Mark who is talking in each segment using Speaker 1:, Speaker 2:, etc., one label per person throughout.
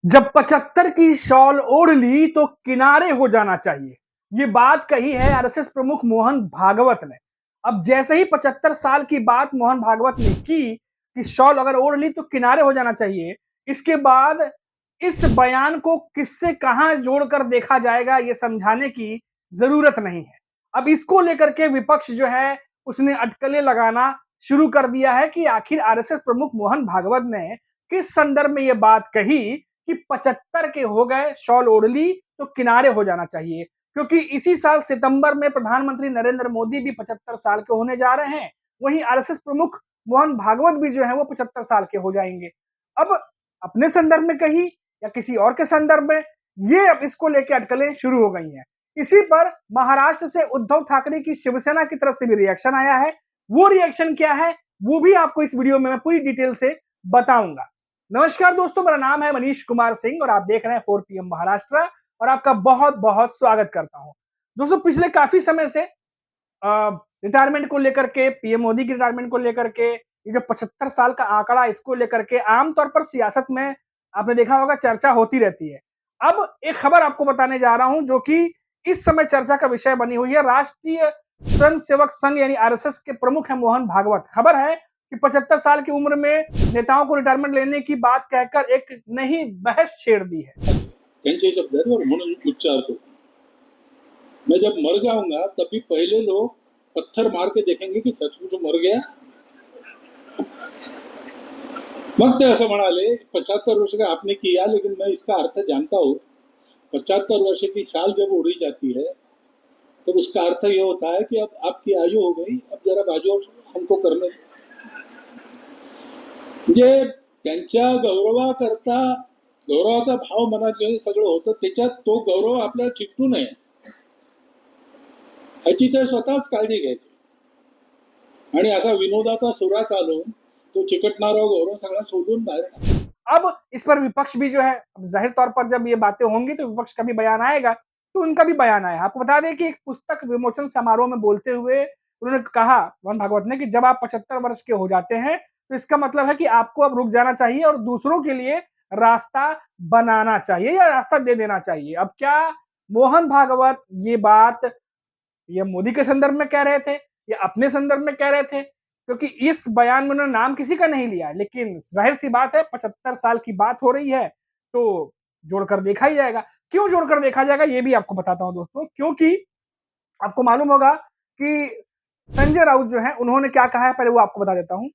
Speaker 1: जब 75 की शॉल ओढ़ ली तो किनारे हो जाना चाहिए। ये बात कही है आरएसएस प्रमुख मोहन भागवत ने। अब जैसे ही 75 साल की बात मोहन भागवत ने की कि शॉल अगर ओढ़ ली तो किनारे हो जाना चाहिए, इसके बाद इस बयान को किससे कहां जोड़कर देखा जाएगा ये समझाने की जरूरत नहीं है। अब इसको लेकर के विपक्ष जो है उसने अटकलें लगाना शुरू कर दिया है कि आखिर आरएसएस प्रमुख मोहन भागवत ने किस संदर्भ में ये बात कही कि 75 के हो गए, शॉल ओढ़ ली तो किनारे हो जाना चाहिए, क्योंकि इसी साल सितंबर में प्रधानमंत्री नरेंद्र मोदी भी 75 साल के होने जा रहे हैं। वहीं आरएसएस प्रमुख मोहन भागवत भी जो है वो 75 साल के हो जाएंगे। अब अपने संदर्भ में कही या किसी और के संदर्भ में, ये अब इसको लेकर अटकलें शुरू हो गई हैं। इसी पर महाराष्ट्र से उद्धव ठाकरे की शिवसेना की तरफ से भी रिएक्शन आया है। वो रिएक्शन क्या है वो भी आपको इस वीडियो में मैं पूरी डिटेल से बताऊंगा। नमस्कार दोस्तों, मेरा नाम है मनीष कुमार सिंह और आप देख रहे हैं 4 PM महाराष्ट्र और आपका बहुत बहुत स्वागत करता हूं। दोस्तों, पिछले काफी समय से रिटायरमेंट को लेकर के, पीएम मोदी की रिटायरमेंट को लेकर के, ये जो 75 साल का आंकड़ा इसको लेकर के आमतौर पर सियासत में आपने देखा होगा चर्चा होती रहती है। अब एक खबर आपको बताने जा रहा हूं जो कि इस समय चर्चा का विषय बनी हुई है। राष्ट्रीय स्वयं सेवक संघ यानी आरएसएस के प्रमुख है मोहन भागवत। खबर है कि 75 साल की उम्र में नेताओं को रिटायरमेंट लेने की बात कहकर एक नई बहस छेड़ दी है।
Speaker 2: त्यांच्या शब्दांवर म्हणून उच्चार करू। मैं जब मर जाऊंगा तब भी पहले लोग पत्थर मार के देखेंगे कि सचमुच मर गया। मग ते असं म्हणाले 75 वर्ष का आपने किया, लेकिन मैं इसका अर्थ जानता हूँ। 75 वर्ष की साल जब उड़ी जाती है तो उसका अर्थ ये होता है कि अब आपकी आयु हो गई, अब जरा बाजू हमको करने म्हणजे त्यांच्या गौरवाकरता गौरवाचा भाव मनात घेऊन सगळं होतं, त्याच्यात तो गौरव आपल्याला चिकटू नये ह्याची ते स्वतःच काळजी घ्यायची आणि असा विनोदाचा सुरा चालून तो चिकटणारा गौरव सगळा सोडून बाहेर।
Speaker 1: अब इस पर विपक्ष भी जो है, जाहिर तौर पर जब ये बातें होंगी तो विपक्ष का भी बयान आएगा, तो उनका भी बयान आया। आपको बता दें कि एक पुस्तक विमोचन समारोह में बोलते हुए उन्होंने कहा मोहन भागवत ने कि जब आप 75 वर्ष के हो जाते हैं तो इसका मतलब है कि आपको अब रुक जाना चाहिए और दूसरों के लिए रास्ता बनाना चाहिए या रास्ता दे देना चाहिए। अब क्या मोहन भागवत ये बात ये मोदी के संदर्भ में कह रहे थे या अपने संदर्भ में कह रहे थे, क्योंकि इस बयान में उन्होंने नाम किसी का नहीं लिया, लेकिन जाहिर सी बात है 75 साल की बात हो रही है तो जोड़कर देखा ही जाएगा। क्यों जोड़कर देखा जाएगा ये भी आपको बताता हूं दोस्तों, क्योंकि आपको मालूम होगा कि संजय राउत जो है उन्होंने क्या कहा है, पहले वो आपको बता देता हूं।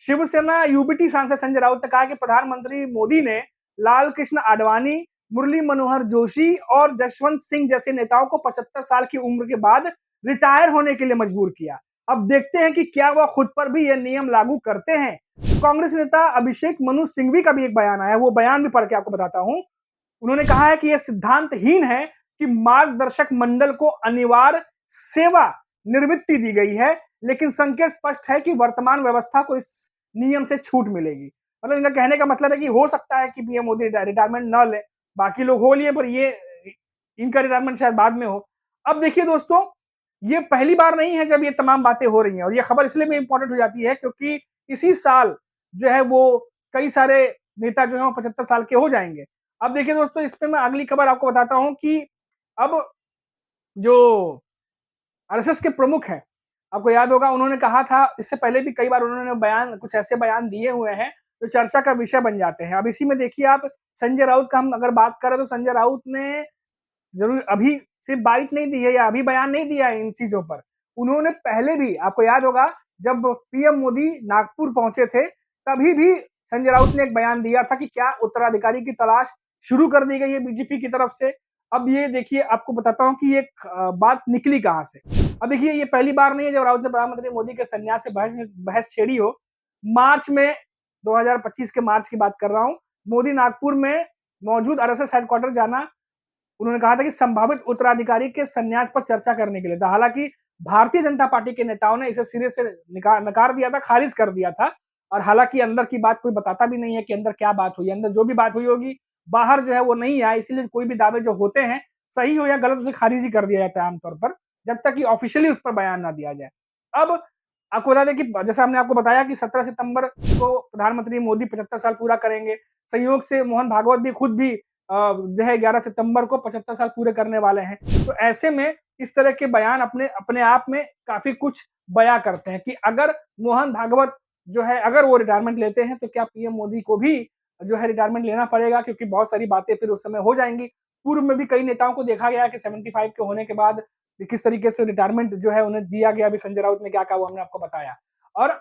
Speaker 1: शिवसेना यूबीटी सांसद संजय राउत ने कहा कि प्रधानमंत्री मोदी ने लाल कृष्ण आडवाणी, मुरली मनोहर जोशी और जसवंत सिंह जैसे नेताओं को 75 साल की उम्र के बाद रिटायर होने के लिए मजबूर किया। अब देखते हैं कि क्या वह खुद पर भी यह नियम लागू करते हैं। कांग्रेस नेता अभिषेक मनु सिंघवी का भी एक बयान आया, वो बयान भी पढ़ के आपको बताता हूं। उन्होंने कहा है कि यह सिद्धांतहीन है कि मार्गदर्शक मंडल को अनिवार्य सेवा निवृत्ति दी गई है, लेकिन संकेत स्पष्ट है कि वर्तमान व्यवस्था को इस नियम से छूट मिलेगी। मतलब इनका कहने का मतलब है कि हो सकता है कि पीएम मोदी रिटायरमेंट न ले, बाकी लोग हो लिए, पर ये इनका रिटायरमेंट शायद बाद में हो। अब देखिए दोस्तों, ये पहली बार नहीं है जब ये तमाम बातें हो रही हैं, और ये खबर इसलिए भी इंपॉर्टेंट हो जाती है क्योंकि इसी साल जो है वो कई सारे नेता जो है वो 75 साल के हो जाएंगे। अब देखिए दोस्तों, इस पे मैं अगली खबर आपको बताता हूं कि अब जो आरएसएस के प्रमुख हैं, आपको याद होगा उन्होंने कहा था, इससे पहले भी कई बार उन्होंने बयान, कुछ ऐसे बयान दिए हुए हैं जो चर्चा का विषय बन जाते हैं। अब इसी में देखिए आप, संजय राउत का हम अगर बात करें तो संजय राउत ने जरूर अभी सिर्फ बाइट नहीं दी है या अभी बयान नहीं दिया है इन चीजों पर। उन्होंने पहले भी, आपको याद होगा जब पीएम मोदी नागपुर पहुंचे थे तभी भी संजय राउत ने एक बयान दिया था कि क्या उत्तराधिकारी की तलाश शुरू कर दी गई है बीजेपी की तरफ से। अब ये देखिए, आपको बताता हूं कि ये बात निकली कहां से। अब देखिए, ये पहली बार नहीं है जब राउत ने प्रधानमंत्री मोदी के संन्यास से बहस छेड़ी हो। मार्च में 2025 के मार्च की बात कर रहा हूं, मोदी नागपुर में मौजूद आरएसएस हेडक्वार्टर जाना, उन्होंने कहा था कि संभावित उत्तराधिकारी के संन्यास पर चर्चा करने के लिए था। हालांकि भारतीय जनता पार्टी के नेताओं ने इसे सिरे से नकार दिया था, खारिज कर दिया था। और हालांकि अंदर की बात कोई बताता भी नहीं है कि अंदर क्या बात हुई। अंदर जो भी बात हुई होगी बाहर जो है वो नहीं आया, इसीलिए कोई भी दावे जो होते हैं सही हो या गलत उसे खारिज ही कर दिया जाता है आमतौर पर, जब तक कि ऑफिशियली उस पर बयान ना दिया जाए। अब आपको बता दें कि जैसा हमने आपको बताया कि 17 सितंबर को प्रधानमंत्री मोदी 75 साल पूरा करेंगे। संयोग से मोहन भागवत भी खुद भी जो है 11 सितंबर को 75 साल पूरे करने वाले हैं। तो ऐसे में इस तरह के बयान अपने अपने आप में काफ़ी कुछ बयाँ करते हैं कि अगर मोहन भागवत जो है अगर वो रिटायरमेंट लेते हैं तो क्या पीएम मोदी को भी जो है रिटायरमेंट लेना पड़ेगा, क्योंकि बहुत सारी बातें फिर उस समय हो जाएँगी। पूर्व में भी कई नेताओं को देखा गया कि 75 के होने के बाद किस तरीके से रिटायरमेंट जो है उन्हें दिया गया। अभी संजय राउत ने क्या कहा वो हमने आपको बताया। और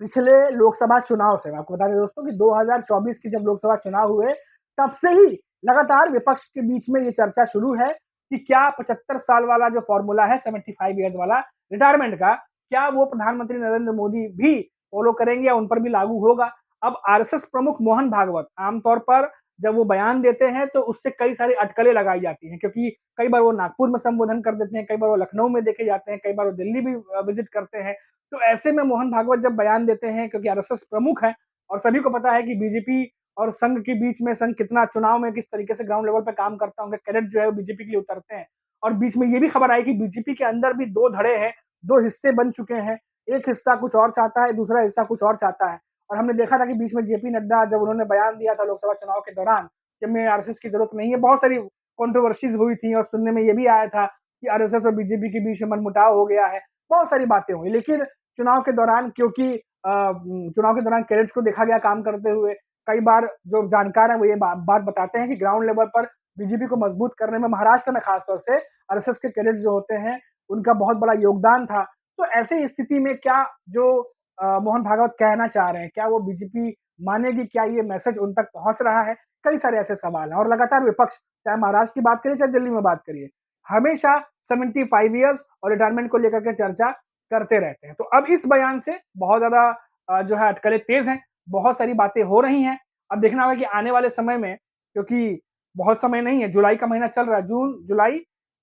Speaker 1: पिछले लोकसभा चुनाव से मैं आपको बता दें दोस्तों कि 2024 की जब लोकसभा चुनाव हुए, तब से ही लगातार विपक्ष के बीच में ये चर्चा शुरू है कि क्या 75 साल वाला जो फ़ॉर्मूला है 75 इयर्स वाला रिटायरमेंट का, क्या वो प्रधानमंत्री नरेंद्र मोदी भी फ़ॉलो करेंगे या उन पर भी लागू होगा? अब आरएसएस प्रमुख मोहन भागवत आमतौर पर जब वो बयान देते हैं तो उससे कई सारी अटकलें लगाई जाती हैं, क्योंकि कई बार वो नागपुर में संबोधन कर देते हैं, कई बार वो लखनऊ में देखे जाते हैं, कई बार वो दिल्ली भी विज़िट करते हैं। तो ऐसे में मोहन भागवत जब बयान देते हैं, क्योंकि आरएसएस प्रमुख हैं और सभी को पता है कि बीजेपी और संघ के बीच में संघ कितना चुनाव में किस तरीके से ग्राउंड लेवल पे काम करता है, उनके कैडेट जो है वो बीजेपी के लिए उतरते हैं। और बीच में ये भी खबर आई कि बीजेपी के अंदर भी 2 धड़े हैं, 2 हिस्से बन चुके हैं। एक हिस्सा कुछ और चाहता है, दूसरा हिस्सा कुछ और चाहता है। और हमने देखा था कि बीच में जेपी नड्डा जब उन्होंने बयान दिया था लोकसभा चुनाव के दौरान कि हमें आरएसएस की ज़रूरत नहीं है, बहुत सारी कंट्रोवर्सीज़ हुई थी और सुनने में ये भी आया था कि आरएसएस और बीजेपी के बीच में मनमुटाव हो गया है। बहुत सारी बातें हुई, लेकिन चुनाव के दौरान क्योंकि चुनाव के दौरान कैडेट्स को देखा गया काम करते हुए, कई बार जो जानकार हैं वो ये बात बताते हैं कि ग्राउंड लेवल पर बीजेपी को मजबूत करने में महाराष्ट्र में खास तौर से आरएसएस के कैडेट्स जो होते हैं, उनका बहुत बड़ा योगदान था। तो ऐसी स्थिति में क्या जो मोहन भागवत कहना चाह रहे हैं, क्या वो बीजेपी मानेगी? क्या ये मैसेज उन तक पहुँच रहा है? कई सारे ऐसे सवाल हैं और लगातार विपक्ष, चाहे महाराष्ट्र की बात करिए, चाहे दिल्ली में बात करिए, हमेशा 75 इयर्स और रिटायरमेंट को लेकर के चर्चा करते रहते हैं। तो अब इस बयान से बहुत ज़्यादा जो है अटकलें तेज़ हैं, बहुत सारी बातें हो रही हैं। अब देखना होगा कि आने वाले समय में, क्योंकि बहुत समय नहीं है, जुलाई का महीना चल रहा है, जून, जुलाई,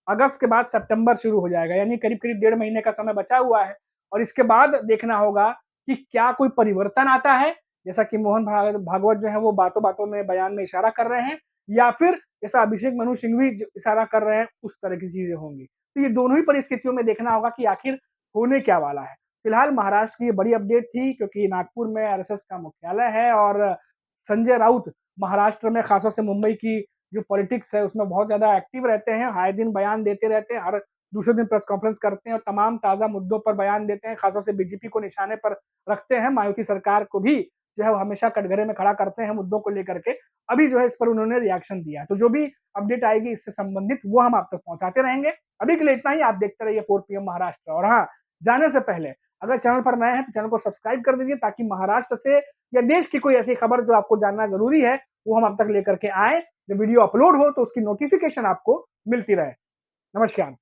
Speaker 1: अगस्त के बाद सितंबर शुरू हो जाएगा, यानी करीब-करीब 1.5 महीने का समय बचा हुआ है। और इसके बाद देखना होगा कि क्या कोई परिवर्तन आता है, जैसा कि मोहन भागवत जो है वो बातों-बातों में बयान में इशारा कर रहे हैं, या फिर जैसा अभिषेक मनु सिंघवी इशारा कर रहे हैं, उस तरह की चीज़ें होंगी। तो ये दोनों ही परिस्थितियों में देखना होगा कि आखिर होने क्या वाला है। फिलहाल महाराष्ट्र की ये बड़ी अपडेट थी, क्योंकि नागपुर में आरएसएस का मुख्यालय है और संजय राउत महाराष्ट्र में, खासतौर से मुंबई की जो पॉलिटिक्स है उसमें बहुत ज़्यादा एक्टिव रहते हैं, आए दिन बयान देते रहते हैं, हर दूसरे दिन प्रेस कॉन्फ्रेंस करते हैं और तमाम ताज़ा मुद्दों पर बयान देते हैं, खासतौर से बीजेपी को निशाने पर रखते हैं, मायावती सरकार को भी जो है वो हमेशा कटघरे में खड़ा करते हैं मुद्दों को लेकर के। अभी जो है इस पर उन्होंने रिएक्शन दिया है। तो जो भी अपडेट आएगी इससे संबंधित वो हम आप तक पहुँचाते रहेंगे। अभी के लिए इतना ही, आप देखते रहिए 4 पीएम महाराष्ट्र। और हाँ, जाने से पहले अगर चैनल पर नए हैं तो चैनल को सब्सक्राइब कर दीजिए, ताकि महाराष्ट्र से या देश की कोई ऐसी खबर जो आपको जानना ज़रूरी है, वो हम आप तक लेकर के आएँ। जब वीडियो अपलोड हो तो उसकी नोटिफ़िकेशन आपको मिलती रहे। नमस्कार।